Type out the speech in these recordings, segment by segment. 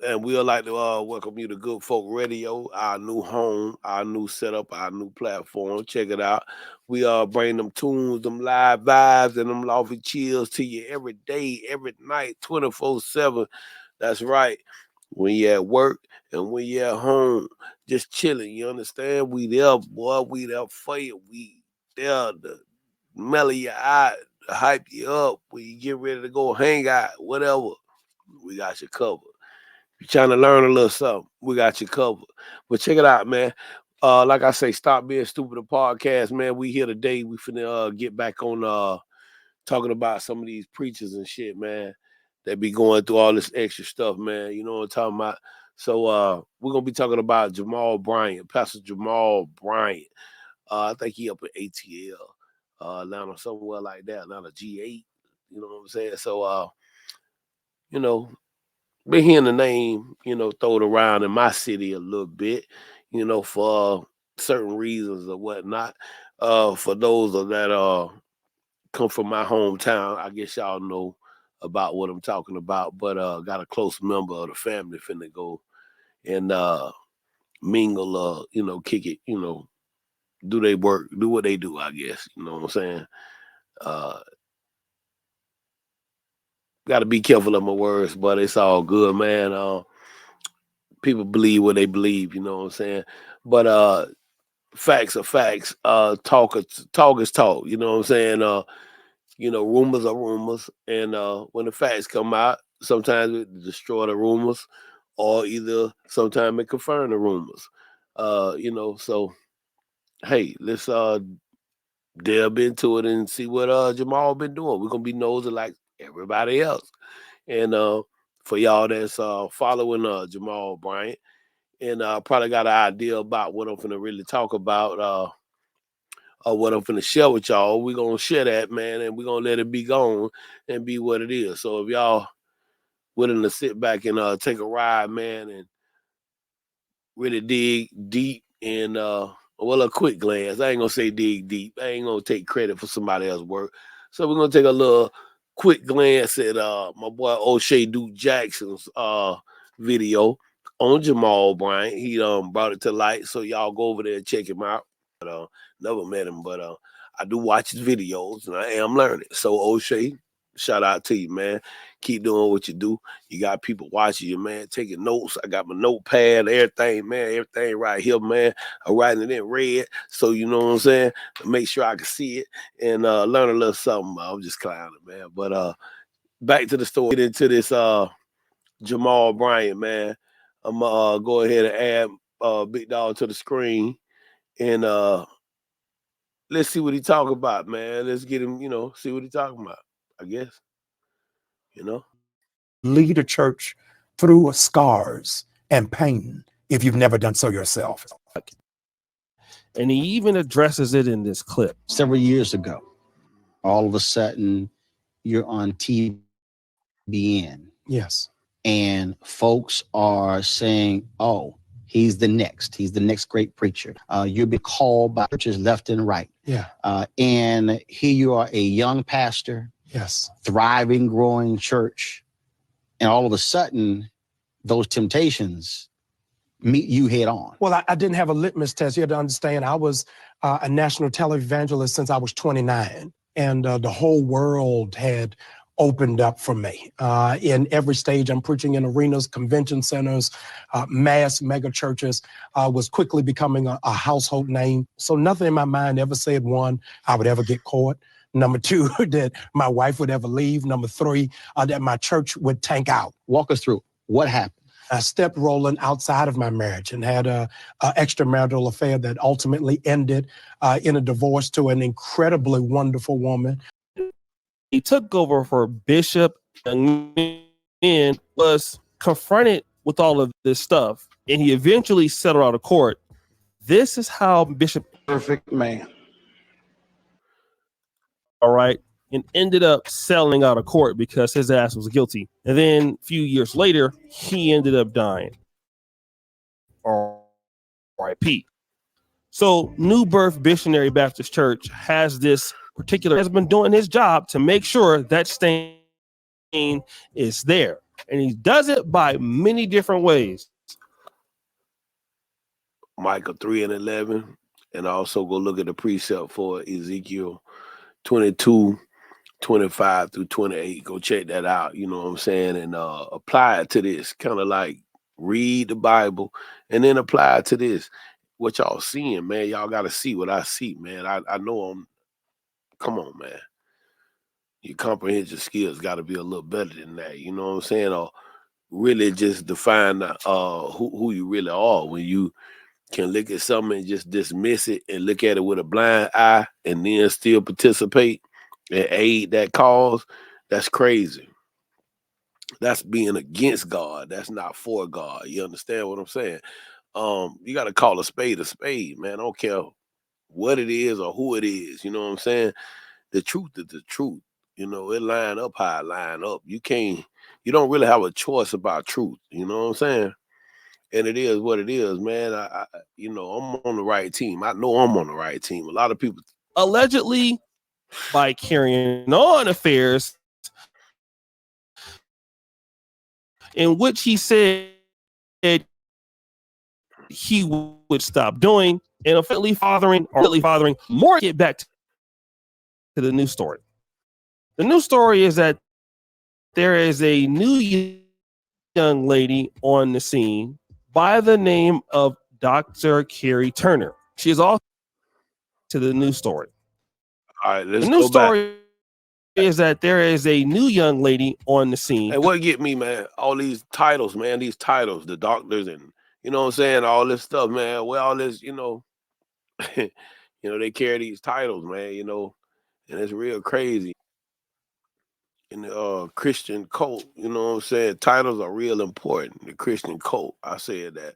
And we would like to welcome you to Good Folk Radio, our new home, our new setup, our new platform. Check it out. We bring them tunes, them live vibes, and them lofty chills to you every day, every night, 24/7. That's right. When you at work and when you at home, just chilling. You understand? We there, boy. We there for you. We there to mellow you out, to hype you up. When you get ready to go hang out, whatever, we got you covered. You're trying to learn a little something, we got you covered. But check it out, man. Like I say, stop being stupid. A podcast, man. We here today. We finna get back on talking about some of these preachers and shit, man. That be going through all this extra stuff, man. You know what I'm talking about? So we're gonna be talking about Jamal Bryant, Pastor Jamal Bryant. I think he up at ATL, Atlanta, somewhere like that, Atlanta G8. You know what I'm saying? So you know, been hearing the name, thrown around in my city a little bit, for certain reasons or whatnot. For those that come from my hometown, I guess y'all know about what I'm talking about. But got a close member of the family finna go and mingle, kick it, do they work, do what they do, I guess. You know what I'm saying? Uh, got to be careful of my words, but it's all good, man. People believe what they believe, you know what I'm saying? But facts are facts. Talk is talk, you know what I'm saying? Rumors are rumors, and when the facts come out, sometimes it destroy the rumors, or either sometimes it confirm the rumors. So hey, let's delve into it and see what Jamal been doing. We're gonna be nosy like everybody else. And for y'all that's following Jamal Bryant, and probably got an idea about what I'm finna really talk about, or what I'm finna share with y'all. We're gonna share that, man, and we're gonna let it be gone and be what it is. So if y'all willing to sit back and take a ride, man, and really dig deep and a quick glance. I ain't gonna say dig deep. I ain't gonna take credit for somebody else's work. So we're gonna take a little quick glance at my boy O'Shea Duke Jackson's video on Jamal Bryant. He brought it to light, so y'all go over there and check him out. But never met him, but I do watch his videos and I am learning. So O'Shea, shout out to you, man. Keep doing what you do. You got people watching you, man, taking notes. I got my notepad, everything, man, everything right here, man. I'm writing it in red, so you know what I'm saying, to make sure I can see it and learn a little something. I'm just clowning, man. But back to the story. Get into this Jamal Bryant, man. I'm gonna go ahead and add Big Dog to the screen and let's see what he talking about, man. Let's get him, see what he talking about. I guess, you know. Lead a church through scars and pain if you've never done so yourself. And he even addresses it in this clip. Several years ago, all of a sudden, you're on TBN. Yes. And folks are saying, oh, he's the next great preacher. You'll be called by churches left and right. Yeah. And here you are, a young pastor. Yes. Thriving, growing church. And all of a sudden, those temptations meet you head on. Well, I didn't have a litmus test. You have to understand, I was a national televangelist since I was 29. And the whole world had opened up for me. In every stage, I'm preaching in arenas, convention centers, mass mega churches, was quickly becoming a household name. So nothing in my mind ever said, one, I would ever get caught. Number two, that my wife would ever leave. Number three, that my church would tank out. Walk us through what happened. I stepped rolling outside of my marriage and had a extramarital affair that ultimately ended in a divorce to an incredibly wonderful woman. He took over for Bishop and was confronted with all of this stuff, and he eventually settled out of court. This is how Bishop, perfect man, all right, and ended up settling out of court because his ass was guilty. And then a few years later, he ended up dying. R.I.P. So New Birth Missionary Baptist Church has been doing his job to make sure that stain is there. And he does it by many different ways. Micah 3:11, and also go look at the precept for Ezekiel 22:25-28. Go check that out. You know what I'm saying, and apply it to this. Kind of like read the Bible and then apply it to this. What y'all seeing, man? Y'all got to see what I see, man. I know I'm. Come on, man. Your comprehension skills got to be a little better than that. You know what I'm saying? Or really just define who you really are when you can look at something and just dismiss it and look at it with a blind eye and then still participate and aid that cause. That's crazy. That's being against God. That's not for God. You understand what I'm saying? You got to call a spade, man. I don't care what it is or who it is. You know what I'm saying? The truth is the truth. You know, it line up how it line up. You don't really have a choice about truth. You know what I'm saying? And it is what it is, man. I'm on the right team. I know I'm on the right team. A lot of people allegedly by carrying on affairs in which he said he would stop doing, and effectively fathering more. Get back to the news story. The news story is that there is a new young lady on the scene by the name of Dr. Carrie Turner. She is also to the news story. All right, let's the news go back. story is that there is a new young lady on the scene. Hey, what get me, man? All these titles, man. These titles, the doctors, and you know what I'm saying. All this stuff, man. Well, all this, they carry these titles, man. And it's real crazy. In the Christian cult, you know what I'm saying? Titles are real important. The Christian cult, I said that.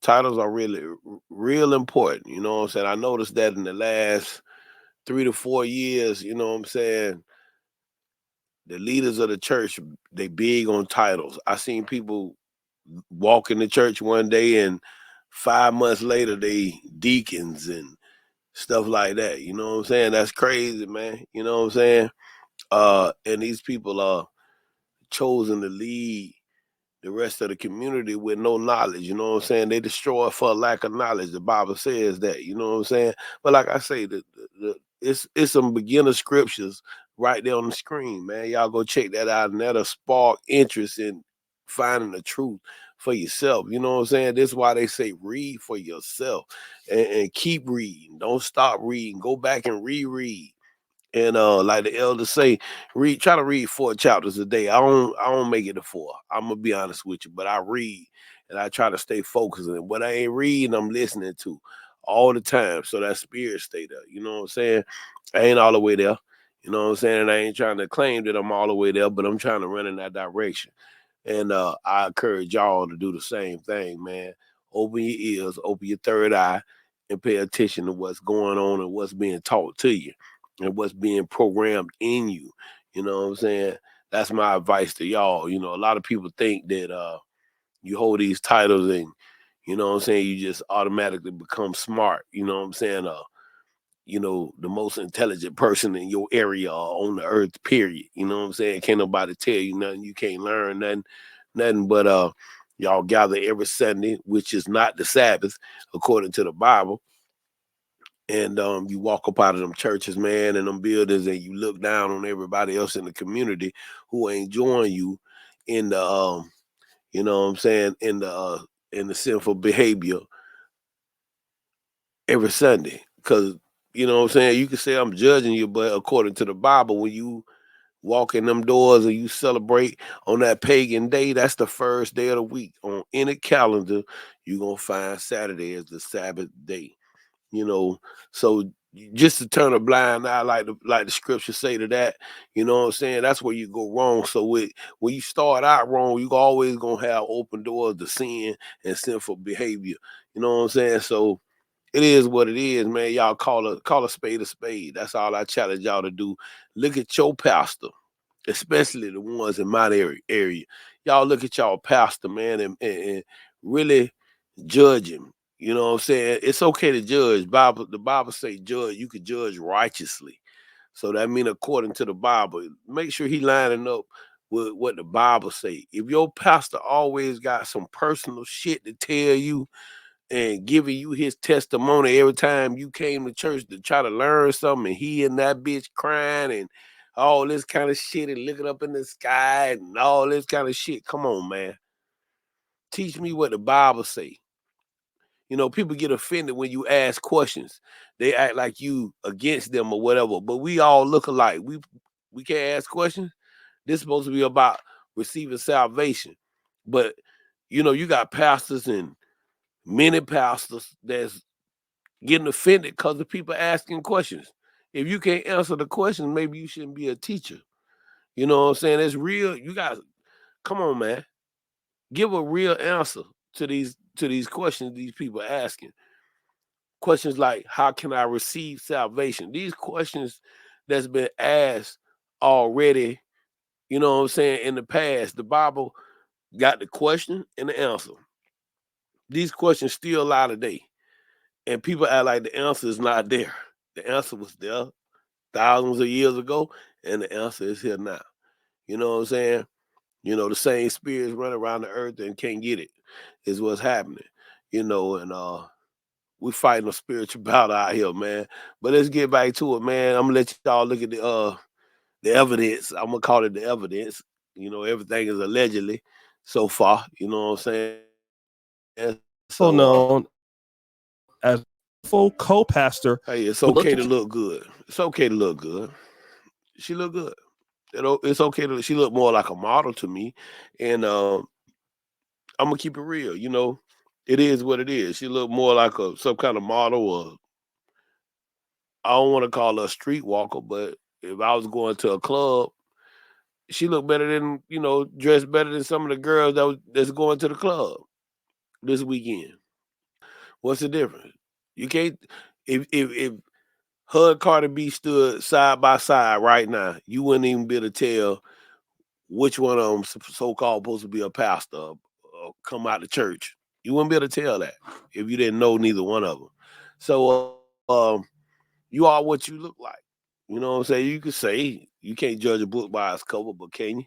Titles are really real important. You know what I'm saying? I noticed that in the last 3 to 4 years, you know what I'm saying? The leaders of the church, they big on titles. I seen people walk in the church one day and 5 months later they deacons and stuff like that. You know what I'm saying? That's crazy, man. You know what I'm saying? And these people are chosen to lead the rest of the community with no knowledge. You know what I'm saying? They destroy for a lack of knowledge. The Bible says that. You know what I'm saying? But like I say, it's some beginner scriptures right there on the screen, man. Y'all go check that out, and that'll spark interest in finding the truth for yourself. You know what I'm saying? This is why they say read for yourself and keep reading. Don't stop reading. Go back and reread. And like the elders say, try to read 4 chapters a day. I don't make it to 4. I'm gonna be honest with you, but I read and I try to stay focused. And what I ain't reading, I'm listening to all the time. So that spirit stay there. You know what I'm saying? I ain't all the way there. You know what I'm saying? And I ain't trying to claim that I'm all the way there, but I'm trying to run in that direction. And I encourage y'all to do the same thing, man. Open your ears, open your third eye, and pay attention to what's going on and what's being taught to you and what's being programmed in you. You know what I'm saying? That's my advice to y'all. A lot of people think that you hold these titles and, you know what I'm saying, you just automatically become smart. You know what I'm saying? The most intelligent person in your area on the earth, period. You know what I'm saying? Can't nobody tell you nothing. You can't learn nothing but y'all gather every Sunday, which is not the Sabbath, according to the Bible. And you walk up out of them churches, man, and them buildings, and you look down on everybody else in the community who ain't join you in the you know what I'm saying, in the sinful behavior every Sunday. Because, you know what I'm saying, you can say I'm judging you, but according to the Bible, when you walk in them doors and you celebrate on that pagan day, that's the first day of the week. On any calendar, you're going to find Saturday as the Sabbath day. So just to turn a blind eye, like the scriptures say to that, you know what I'm saying? That's where you go wrong. So when you start out wrong, you always gonna have open doors to sin and sinful behavior. You know what I'm saying? So it is what it is, man. Y'all call a spade a spade. That's all I challenge y'all to do. Look at your pastor, especially the ones in my area. Y'all look at y'all pastor, man, and really judge him. You know what I'm saying? It's okay to judge. The Bible say judge. You can judge righteously. So that means according to the Bible, make sure he lining up with what the Bible say. If your pastor always got some personal shit to tell you and giving you his testimony every time you came to church to try to learn something, and he and that bitch crying and all this kind of shit and looking up in the sky and all this kind of shit, come on, man. Teach me what the Bible say. You know, people get offended when you ask questions. They act like you against them or whatever, but we all look alike. We can't ask questions. This is supposed to be about receiving salvation. But, you know, you got pastors and many pastors that's getting offended because of people asking questions. If you can't answer the questions, maybe you shouldn't be a teacher. You know what I'm saying? It's real. You guys, come on, man. Give a real answer to these questions these people are asking. Questions like, how can I receive salvation? These questions that's been asked already, you know what I'm saying, in the past. The Bible got the question and the answer. These questions still lie today. And people act like the answer is not there. The answer was there thousands of years ago, and the answer is here now. You know what I'm saying? You know, the same spirits running around the earth and can't get it is what's happening. You know, and we fighting a spiritual battle out here, man. But let's get back to it, man. I'm gonna let y'all look at the evidence. I'm gonna call it the evidence. You know, everything is allegedly so far. You know what I'm saying? And So known as full co-pastor. Hey, it's okay to look good. It's okay to look good. She look good. It's okay to. She look more like a model to me, and I'm gonna keep it real. You know, it is what it is. She look more like some kind of model, or I don't want to call her a streetwalker, but if I was going to a club, she looked better than, you know, dressed better than some of the girls that's going to the club this weekend. What's the difference? You can't if her and Cardi B stood side by side right now, you wouldn't even be able to tell which one of them so-called supposed to be a pastor or come out of church. You wouldn't be able to tell that if you didn't know neither one of them. So you are what you look like. You know what I'm saying? You could say you can't judge a book by its cover, but can you?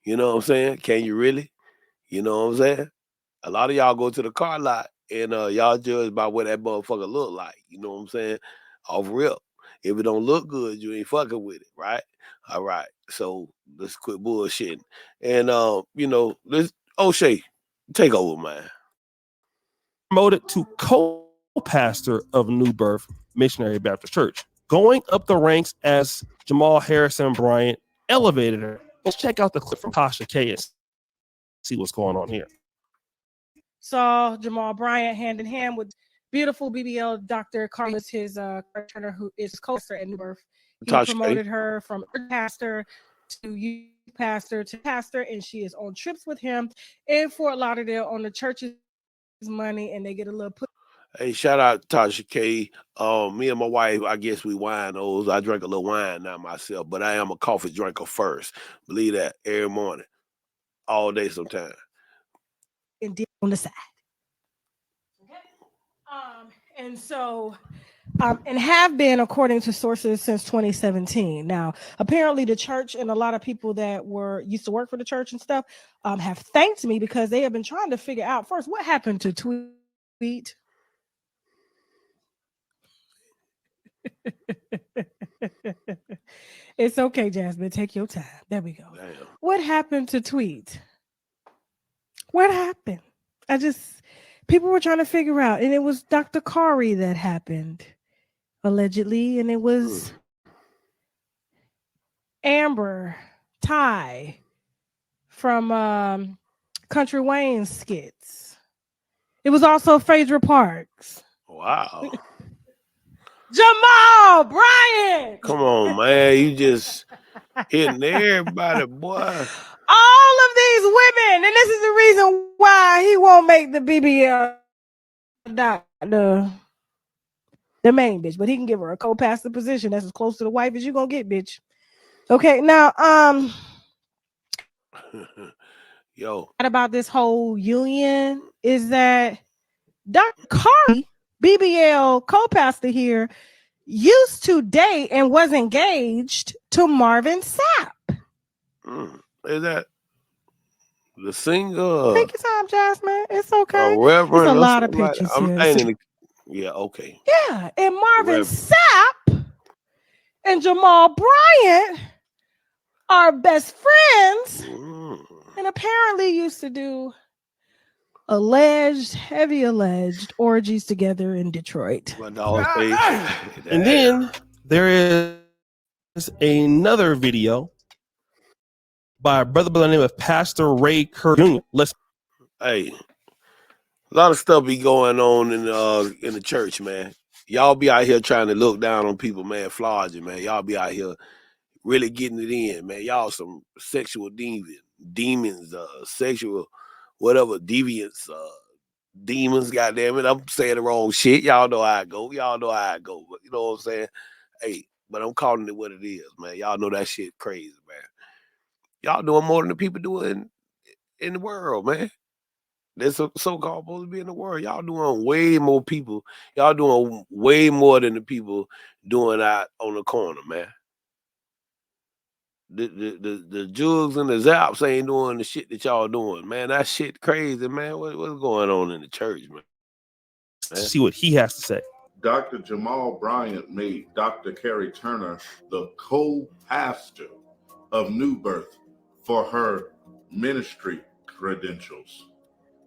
You know what I'm saying? Can you really? You know what I'm saying? A lot of y'all go to the car lot and y'all judge by what that motherfucker look like. You know what I'm saying? Off rip. If it don't look good, you ain't fucking with it, right? All right. So let's quit bullshitting. And you know, let's O'Shea, take over, man. Promoted to co-pastor of New Birth Missionary Baptist Church, going up the ranks as Jamal Harrison Bryant elevated her. Let's check out the clip from Tasha K and see what's going on here. Saw Jamal Bryant hand in hand with beautiful BBL Dr. Carlos, his Turner, who is co-pastor at New Birth. He Tasha promoted K. her from pastor to youth pastor to pastor, and she is on trips with him in Fort Lauderdale on the church's money, and they get a little put. Hey, shout out Tasha K. Me and my wife, I guess we winos. I drink a little wine now myself, but I am a coffee drinker first. Believe that, every morning, all day sometime. And dip on the side. Okay. And so, and have been, according to sources, since 2017. Now, apparently the church and a lot of people that used to work for the church and stuff have thanked me because they have been trying to figure out first what happened to Tweet. It's okay, Jasmine. Take your time. There we go. Damn. What happened to Tweet? What happened? People were trying to figure out, and it was Dr. Kari that happened, allegedly, and it was Amber Ty from Country Wayne skits. It was also Phaedra Parks. Wow. Jamal Bryant. Come on, man. You just hitting everybody, boy. All of these women, and this is the reason why he won't make the BBL the main bitch, but he can give her a co-pastor position that's as close to the wife as you gonna get, bitch. Okay, now Yo, about this whole union is that Dr. Kari, BBL co-pastor here, used to date and was engaged to Marvin Sapp. Is that the singer? Take your time, Jasmine. It's okay. A It's reverend a or lot of something like that? pictures I'm here. ain't in the, yeah, okay. Yeah, and Marvin Reverend. Sapp and Jamal Bryant are best friends, and apparently used to do heavy alleged orgies together in Detroit. My dog say, And then there is another video by a brother by the name of Pastor Ray Kerr Jr. Let's hey, a lot of stuff be going on in the church, man. Y'all be out here trying to look down on people, man, flogging, man. Y'all be out here really getting it in, man. Y'all some sexual demons, sexual whatever deviants, demons. Goddamn it, I'm saying the wrong shit. Y'all know how I go. Y'all know how I go. But you know what I'm saying? Hey, but I'm calling it what it is, man. Y'all know that shit crazy, man. Y'all doing more than the people doing in the world, man. That's so-called supposed to be in the world. Y'all doing way more people. Y'all doing way more than the people doing out on the corner, man. The jugs and the zaps ain't doing the shit that y'all doing, man. That shit crazy, man. What's going on in the church, man? see what he has to say. Dr. Jamal Bryant made Dr. Carrie Turner the co-pastor of New Birth for her ministry credentials.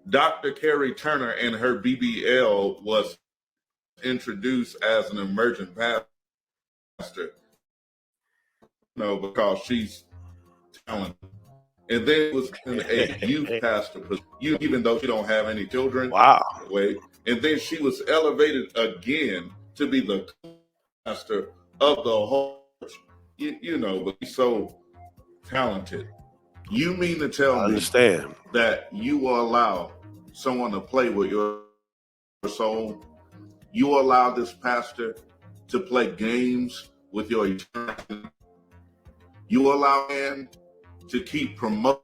Dr. Carrie Turner and her BBL was introduced as an emergent pastor, because she's talented. And then it was in a youth pastor position, even though she don't have any children. Wow. And then she was elevated again to be the pastor of the whole church. But she's so talented. You mean to tell me that you will allow someone to play with your soul? You will allow this pastor to play games with your eternity? You will allow him to keep promoting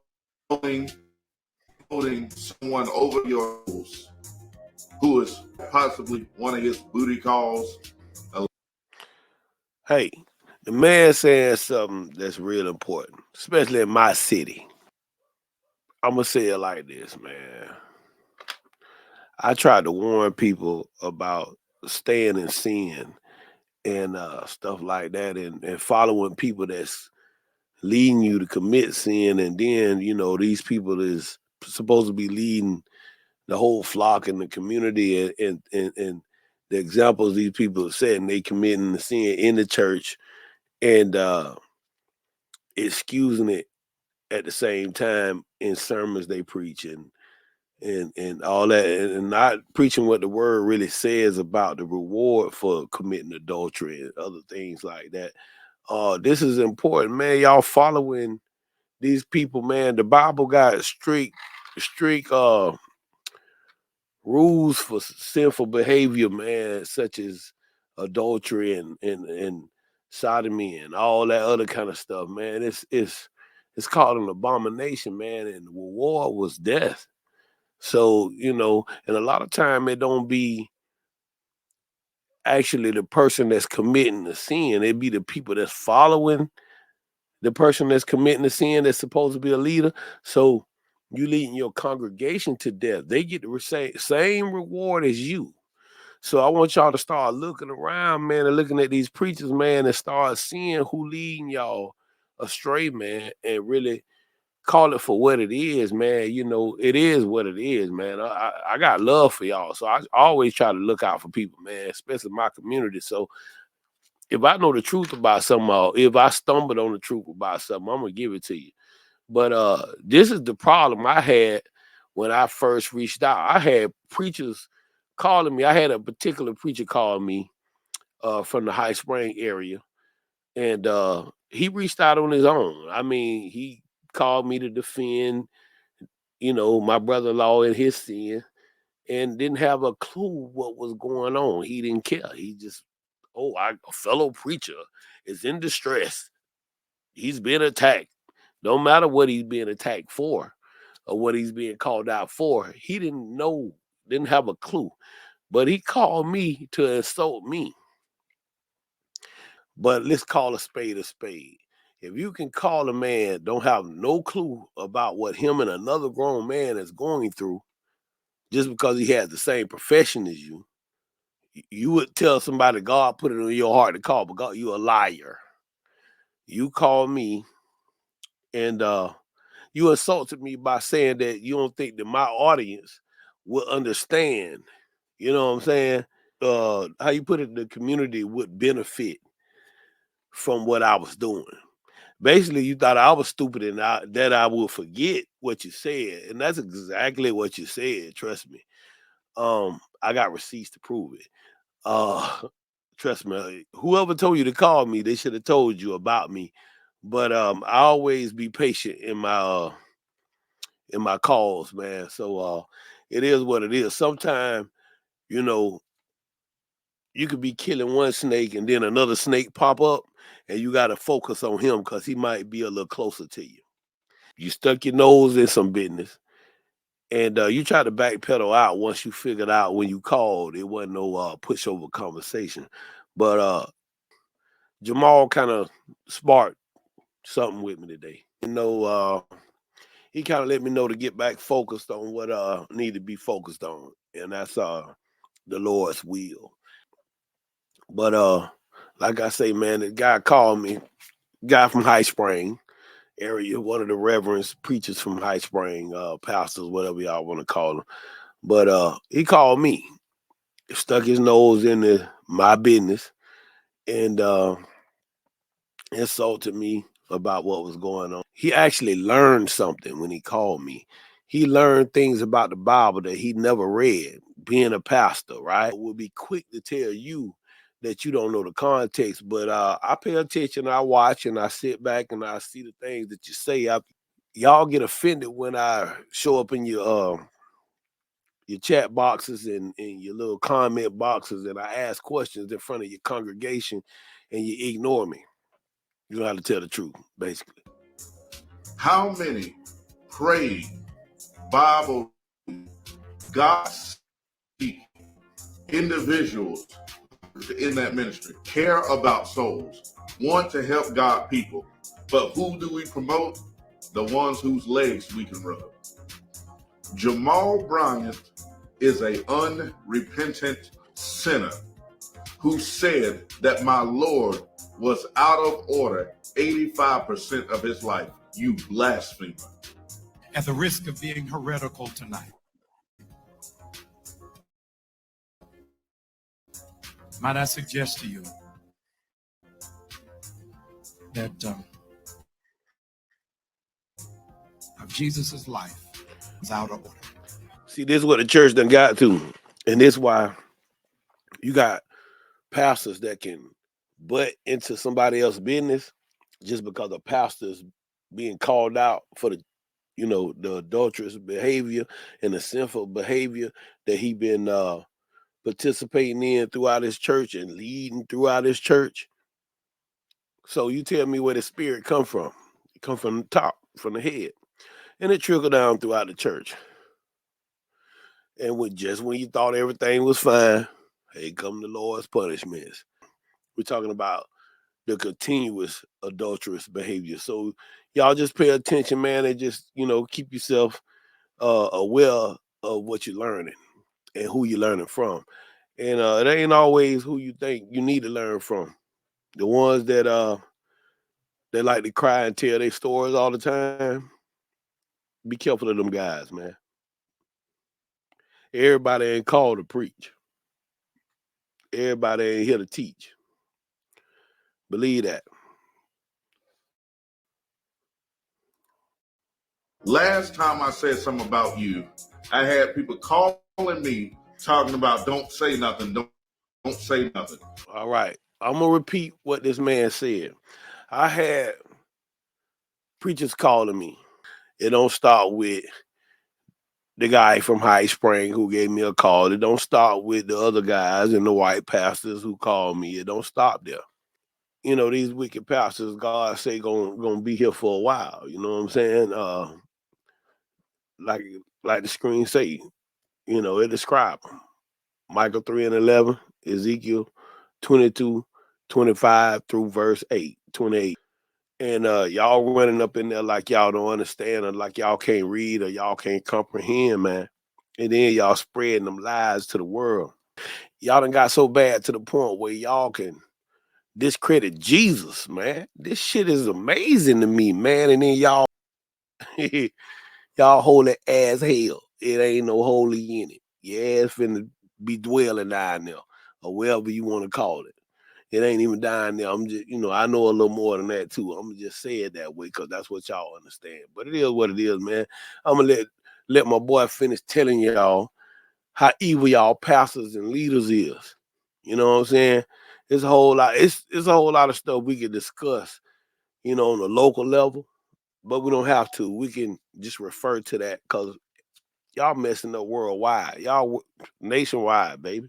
someone over your rules who is possibly one of his booty calls? Hey, the man saying something that's real important, especially in my city. I'm gonna say it like this, man. I tried to warn people about staying in sin and stuff like that, and following people that's leading you to commit sin, and then these people is supposed to be leading the whole flock in the community, and the examples these people have said, and they committing the sin in the church and excusing it at the same time in sermons they preach and all that, and not preaching what the word really says about the reward for committing adultery and other things like that. This is important, man. Y'all following these people, man. The Bible got strict rules for sinful behavior, man, such as adultery and sodomy and all that other kind of stuff, man. It's called an abomination, man, and the reward was death. So, and a lot of time it don't be actually the person that's committing the sin. It be the people that's following the person that's committing the sin that's supposed to be a leader. So you leading your congregation to death. They get the same reward as you. So I want y'all to start looking around, man, and looking at these preachers, man, and start seeing who leading y'all astray, man, and really call it for what it is, man. It is what it is, man. I got love for y'all. So I always try to look out for people, man, especially my community. So if I know the truth about something, or if I stumbled on the truth about something, I'm gonna give it to you. But this is the problem I had when I first reached out. I had preachers calling me. I had a particular preacher call me from the High Spring area, and he reached out on his own. I mean, he called me to defend, my brother-in-law in his sin, and didn't have a clue what was going on. He didn't care. He just, a fellow preacher is in distress. He's been attacked. No matter what he's being attacked for or what he's being called out for, he didn't know, didn't have a clue. But he called me to insult me. But let's call a spade a spade. If you can call a man, don't have no clue about what him and another grown man is going through, just because he has the same profession as you, you would tell somebody God put it in your heart to call, but God, you a liar. You call me and you insulted me by saying that you don't think that my audience will understand. You know what I'm saying? How you put it, the community would benefit from what I was doing. Basically, you thought I was stupid and that I will forget what you said. And that's exactly what you said. Trust me. I got receipts to prove it. Trust me. Whoever told you to call me, they should have told you about me. But I always be patient in my calls, man. So it is what it is. Sometimes, you know, you could be killing one snake and then another snake pop up, and you got to focus on him because he might be a little closer to you. You stuck your nose in some business, and you try to backpedal out once you figured out when you called it wasn't no pushover conversation. But Jamal kind of sparked something with me today. He kind of let me know to get back focused on what need to be focused on, and that's the Lord's will. But like I say, man, the guy called me, guy from High Spring area, one of the reverends, preachers from High Spring, pastors, whatever y'all want to call them. But he called me, stuck his nose into my business, and insulted me about what was going on. He actually learned something when he called me. He learned things about the Bible that he never read, being a pastor, right? Will be quick to tell you that you don't know the context, but I pay attention, I watch, and I sit back and I see the things that you say. Y'all get offended when I show up in your chat boxes and your little comment boxes, and I ask questions in front of your congregation, and you ignore me. You know how to tell the truth, basically. How many prayed Bible, God individuals in that ministry care about souls, want to help God people, but who do we promote? The ones whose legs we can rub. Jamal Bryant is a unrepentant sinner who said that my Lord was out of order 85% of his life. You blasphemer. At the risk of being heretical tonight, might I suggest to you that of Jesus' life is out of order. See, this is what the church done got to. And this is why you got pastors that can butt into somebody else's business just because the pastor's being called out for the adulterous behavior and the sinful behavior that he been participating in throughout his church and leading throughout his church. So you tell me where the spirit come from. It come from the top, from the head. And it trickled down throughout the church. And when you thought everything was fine, here come the Lord's punishments. We're talking about the continuous adulterous behavior. So y'all just pay attention, man, and just, keep yourself aware of what you're learning and who you're learning from. And it ain't always who you think you need to learn from. The ones that they like to cry and tell their stories all the time, be careful of them guys, man. Everybody ain't called to preach. Everybody ain't here to teach. Believe that. Last time I said something about you, I had people calling me talking about don't say nothing, don't say nothing. All right. I'm going to repeat what this man said. I had preachers calling me. It don't start with the guy from High Spring who gave me a call. It don't start with the other guys and the white pastors who called me. It don't stop there. These wicked pastors, God say, gonna be here for a while. You know what I'm saying? Like the screen say, it describe them. Micah 3:11, Ezekiel 22:25 through verse 8, 28. And y'all running up in there like y'all don't understand, or like y'all can't read, or y'all can't comprehend, man. And then y'all spreading them lies to the world. Y'all done got so bad to the point where y'all can discredit Jesus, man. This shit is amazing to me, man. And then y'all y'all holy as hell. It ain't no holy in it. Your ass finna be dwelling down there, or wherever you want to call it. It ain't even down there. I'm just, I know a little more than that too. I'm just say it that way because that's what y'all understand. But it is what it is, man. I'm gonna let my boy finish telling y'all how evil y'all pastors and leaders is. You know what I'm saying? It's a whole lot. It's a whole lot of stuff we can discuss, on the local level, but we don't have to. We can just refer to that because y'all messing up worldwide. Y'all nationwide, baby.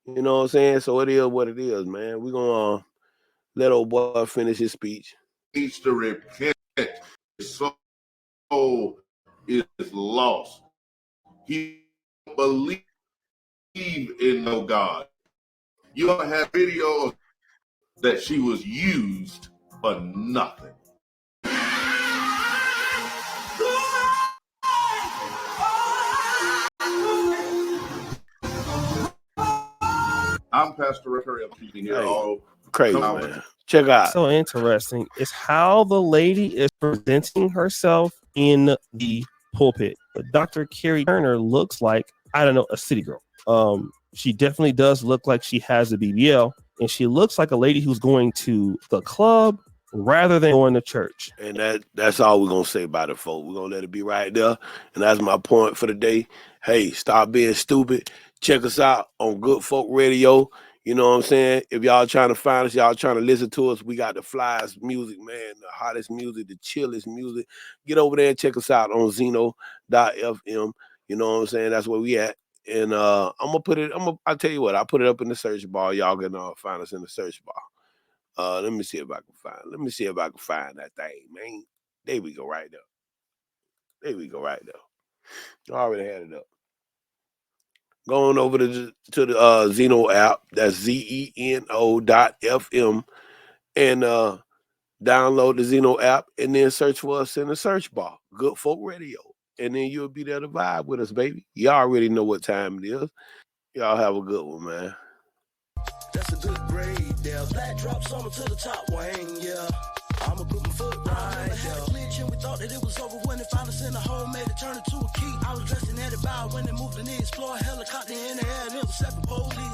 You know what I'm saying? So it is what it is, man. We're going to let old boy finish his speech. Needs to repent. His soul is lost. He don't believe in no God. You don't have video that she was used for nothing. I'm Pastor Rick Hurry. I'm keeping here all crazy, man. Check out. So interesting is how the lady is presenting herself in the pulpit. But Dr. Carrie Turner looks like, I don't know, a city girl. She definitely does look like she has a BBL, and she looks like a lady who's going to the club rather than going to church. And that's all we're gonna say about it, folks. We're gonna let it be right there. And that's my point for the day. Hey, stop being stupid. Check us out on Good Folk Radio. You know what I'm saying? If y'all trying to find us, y'all trying to listen to us, we got the flyest music, man, the hottest music, the chillest music. Get over there and check us out on Zeno.fm. You know what I'm saying? That's where we at. And I'll tell you what, I put it up in the search bar. Y'all can find us in the search bar. Let me see if I can find that thing, man. There we go, right there. I already had it up. Going over to the Zeno app. That's Zeno.fm, and download the Zeno app, and then search for us in the search bar, Good Folk Radio, and then you'll be there to vibe with us, baby. Y'all already know what time it is. Y'all have a good one, man. That's a good grade there. Black drop summer to the top wing, yeah. I'ma put my foot right there. Glitch and we thought that it was over when they found us in the hole, made it turn into a key. I was dressing at it bow when they moved the knee, explore helicopter in the air, and it was 7 police.